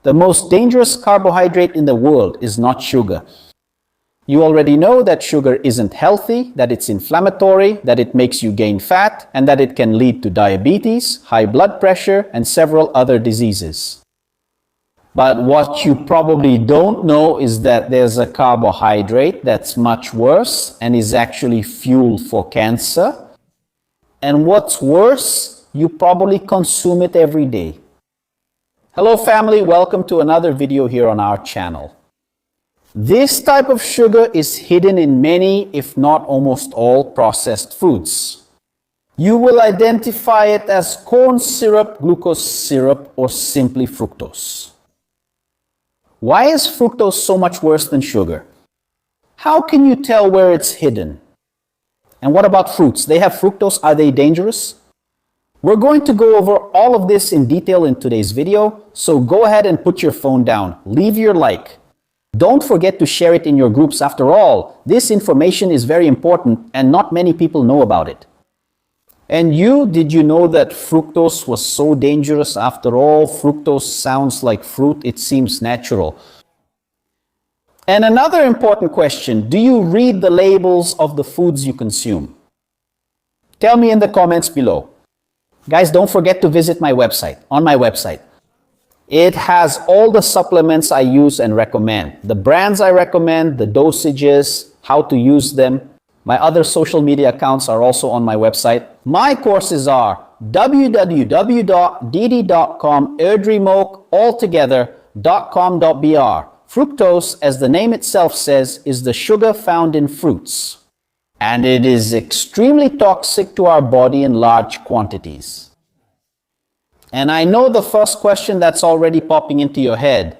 The most dangerous carbohydrate in the world is not sugar. You already know that sugar isn't healthy, that it's inflammatory, that it makes you gain fat, and that it can lead to diabetes, high blood pressure, and several other diseases. But what you probably don't know is that there's a carbohydrate that's much worse and is actually fuel for cancer. And what's worse, you probably consume it every day. Hello family, welcome to another video here on our channel. This type of sugar is hidden in many, if not almost all, processed foods. You will identify it as corn syrup, glucose syrup, or simply fructose. Why is fructose so much worse than sugar? How can you tell where it's hidden? And what about fruits? They have fructose. Are they dangerous? We're going to go over all of this in detail in today's video, so go ahead and put your phone down. Leave your like. Don't forget to share it in your groups. After all, this information is very important and not many people know about it. And did you know that fructose was so dangerous? After all, fructose sounds like fruit. It seems natural. And another important question, do you read the labels of the foods you consume? Tell me in the comments below. Guys, don't forget to visit my website, on my website. It has all the supplements I use and recommend. The brands I recommend, the dosages, how to use them. My other social media accounts are also on my website. My courses are www.dd.com, erdremoke, altogether.com.br. Fructose, as the name itself says, is the sugar found in fruits. And it is extremely toxic to our body in large quantities. And I know the first question that's already popping into your head.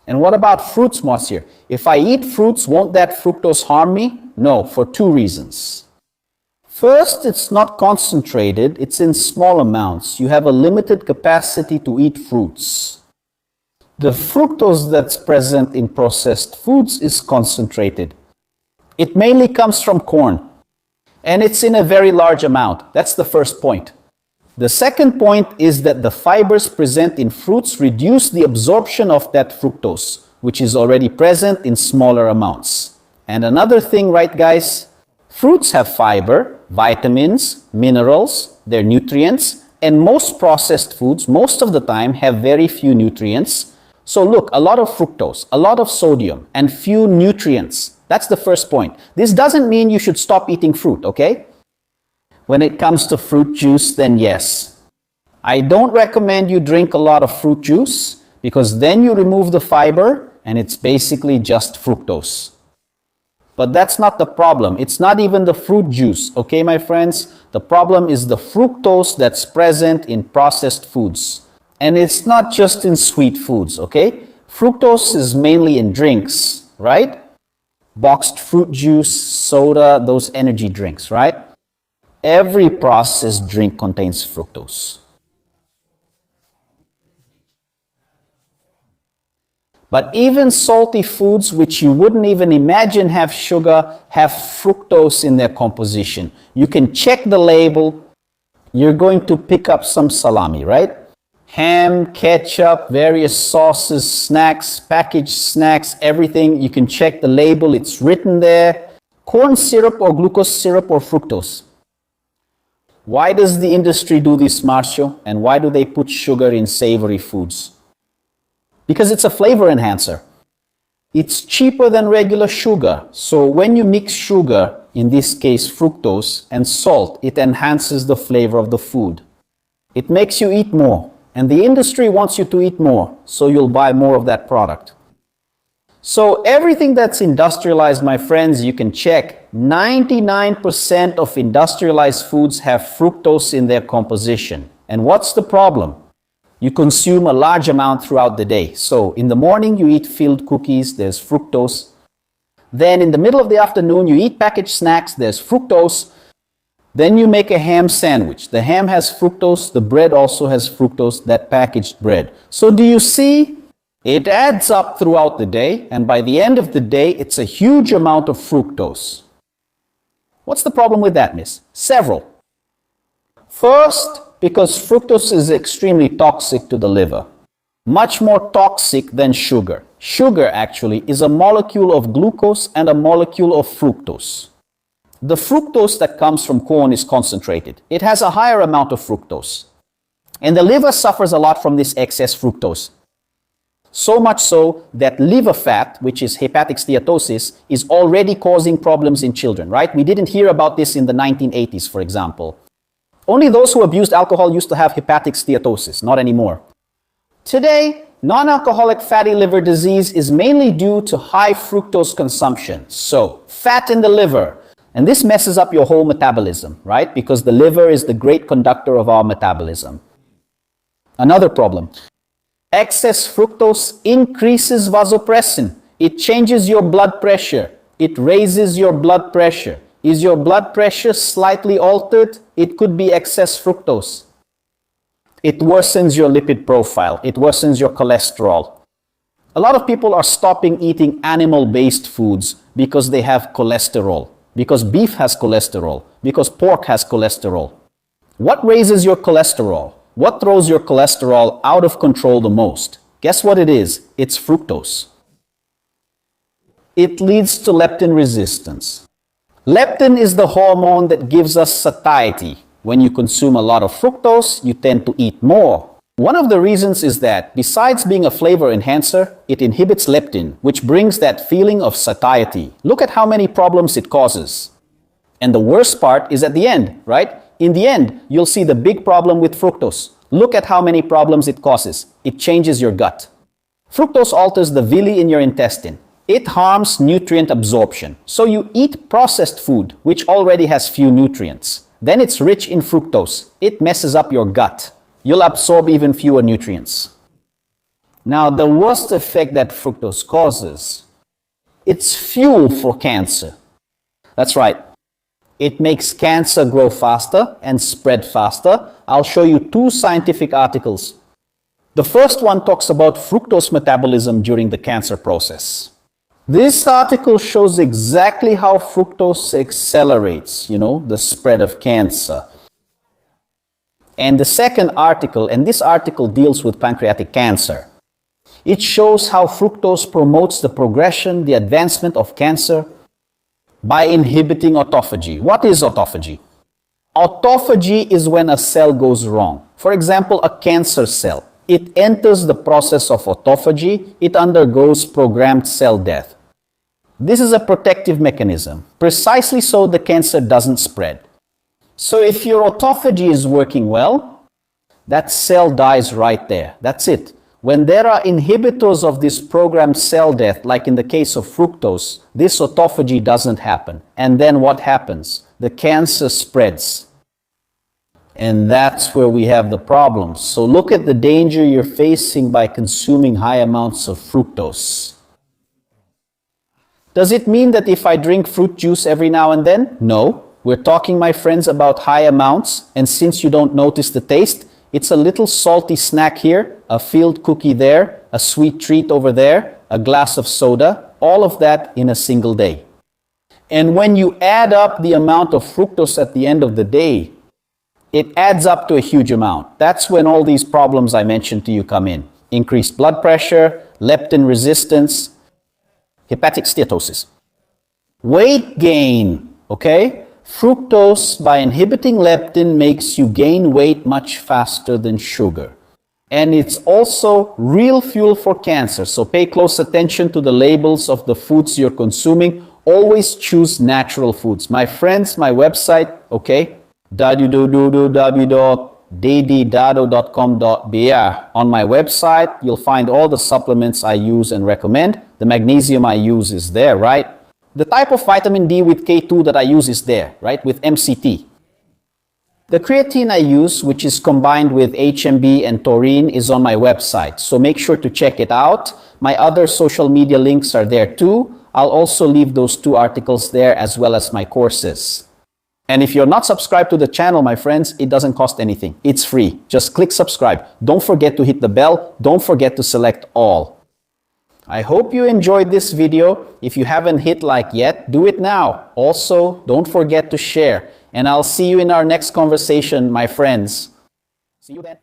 And what about fruits, Moacir? If I eat fruits, won't that fructose harm me? No, for two reasons. First, it's not concentrated, it's in small amounts. You have a limited capacity to eat fruits. The fructose that's present in processed foods is concentrated. It mainly comes from corn, and it's in a very large amount. That's the first point. The second point is that the fibers present in fruits reduce the absorption of that fructose, which is already present in smaller amounts. And another thing, right guys? Fruits have fiber, vitamins, minerals, they're nutrients, and most processed foods, most of the time, have very few nutrients. So look, a lot of fructose, a lot of sodium, and few nutrients. That's the first point. This doesn't mean you should stop eating fruit, okay? When it comes to fruit juice, then yes. I don't recommend you drink a lot of fruit juice because then you remove the fiber and it's basically just fructose. But that's not the problem. It's not even the fruit juice, okay, my friends? The problem is the fructose that's present in processed foods. And it's not just in sweet foods, okay? Fructose is mainly in drinks, right? Boxed fruit juice, soda, those energy drinks, right? Every processed drink contains fructose. But even salty foods, which you wouldn't even imagine have sugar, have fructose in their composition. You can check the label. You're going to pick up some salami, right? Ham, ketchup, various sauces, snacks, packaged snacks, everything. You can check the label. It's written there. Corn syrup or glucose syrup or fructose. Why does the industry do this, Marcio? And why do they put sugar in savory foods? Because it's a flavor enhancer. It's cheaper than regular sugar. So when you mix sugar, in this case fructose, and salt, it enhances the flavor of the food. It makes you eat more. And the industry wants you to eat more, so you'll buy more of that product. So everything that's industrialized, my friends, you can check. 99% of industrialized foods have fructose in their composition. And what's the problem? You consume a large amount throughout the day. So in the morning, you eat filled cookies, there's fructose. Then in the middle of the afternoon, you eat packaged snacks, there's fructose. Then you make a ham sandwich. The ham has fructose, the bread also has fructose, that packaged bread. So do you see? It adds up throughout the day, and by the end of the day, it's a huge amount of fructose. What's the problem with that, miss? Several. First, because fructose is extremely toxic to the liver. much more toxic than sugar. Sugar actually is a molecule of glucose and a molecule of fructose. The fructose that comes from corn is concentrated. It has a higher amount of fructose. And the liver suffers a lot from this excess fructose. So much so that liver fat, which is hepatic steatosis, is already causing problems in children, right? We didn't hear about this in the 1980s, for example. Only those who abused alcohol used to have hepatic steatosis, not anymore. Today, non-alcoholic fatty liver disease is mainly due to high fructose consumption. So, fat in the liver. And this messes up your whole metabolism, right? Because the liver is the great conductor of our metabolism. Another problem. Excess fructose increases vasopressin. It changes your blood pressure. It raises your blood pressure. Is your blood pressure slightly altered? It could be excess fructose. It worsens your lipid profile. It worsens your cholesterol. A lot of people are stopping eating animal-based foods because they have cholesterol. Because beef has cholesterol. Because pork has cholesterol. What raises your cholesterol? What throws your cholesterol out of control the most? Guess what it is? It's fructose. It leads to leptin resistance. Leptin is the hormone that gives us satiety. When you consume a lot of fructose, you tend to eat more. One of the reasons is that, besides being a flavor enhancer, it inhibits leptin, which brings that feeling of satiety. Look at how many problems it causes. And the worst part is at the end, right? In the end, you'll see the big problem with fructose. Look at how many problems it causes. It changes your gut. Fructose alters the villi in your intestine. It harms nutrient absorption. So you eat processed food, which already has few nutrients. Then it's rich in fructose. It messes up your gut. You'll absorb even fewer nutrients. Now, the worst effect that fructose causes, it's fuel for cancer. That's right. It makes cancer grow faster and spread faster. I'll show you 2 scientific articles. The first one talks about fructose metabolism during the cancer process. This article shows exactly how fructose accelerates, the spread of cancer. And the second article, and this article deals with pancreatic cancer. It shows how fructose promotes the progression, the advancement of cancer by inhibiting autophagy. What is autophagy? Autophagy is when a cell goes wrong. For example, a cancer cell. It enters the process of autophagy. It undergoes programmed cell death. This is a protective mechanism, precisely so the cancer doesn't spread. So if your autophagy is working well, that cell dies right there. That's it. When there are inhibitors of this programmed cell death, like in the case of fructose, this autophagy doesn't happen. And then what happens? The cancer spreads. And that's where we have the problems. So look at the danger you're facing by consuming high amounts of fructose. Does it mean that if I drink fruit juice every now and then? No. We're talking, my friends, about high amounts. And since you don't notice the taste, it's a little salty snack here, a filled cookie there, a sweet treat over there, a glass of soda, all of that in a single day. And when you add up the amount of fructose at the end of the day, it adds up to a huge amount. That's when all these problems I mentioned to you come in. Increased blood pressure, leptin resistance, hepatic steatosis. Weight gain, okay? Fructose, by inhibiting leptin, makes you gain weight much faster than sugar. And it's also real fuel for cancer. So pay close attention to the labels of the foods you're consuming. Always choose natural foods. My friends, my website, okay? www.daddydado.com.br. On my website, you'll find all the supplements I use and recommend. The magnesium I use is there, right? The type of vitamin D with K2 that I use is there, right, with MCT. The creatine I use, which is combined with HMB and taurine, is on my website, so make sure to check it out. My other social media links are there too. I'll also leave those 2 articles there as well as my courses. And if you're not subscribed to the channel, my friends, it doesn't cost anything. It's free. Just click subscribe. Don't forget to hit the bell. Don't forget to select all. I hope you enjoyed this video. If you haven't hit like yet, do it now. Also, don't forget to share. And I'll see you in our next conversation, my friends. See you then.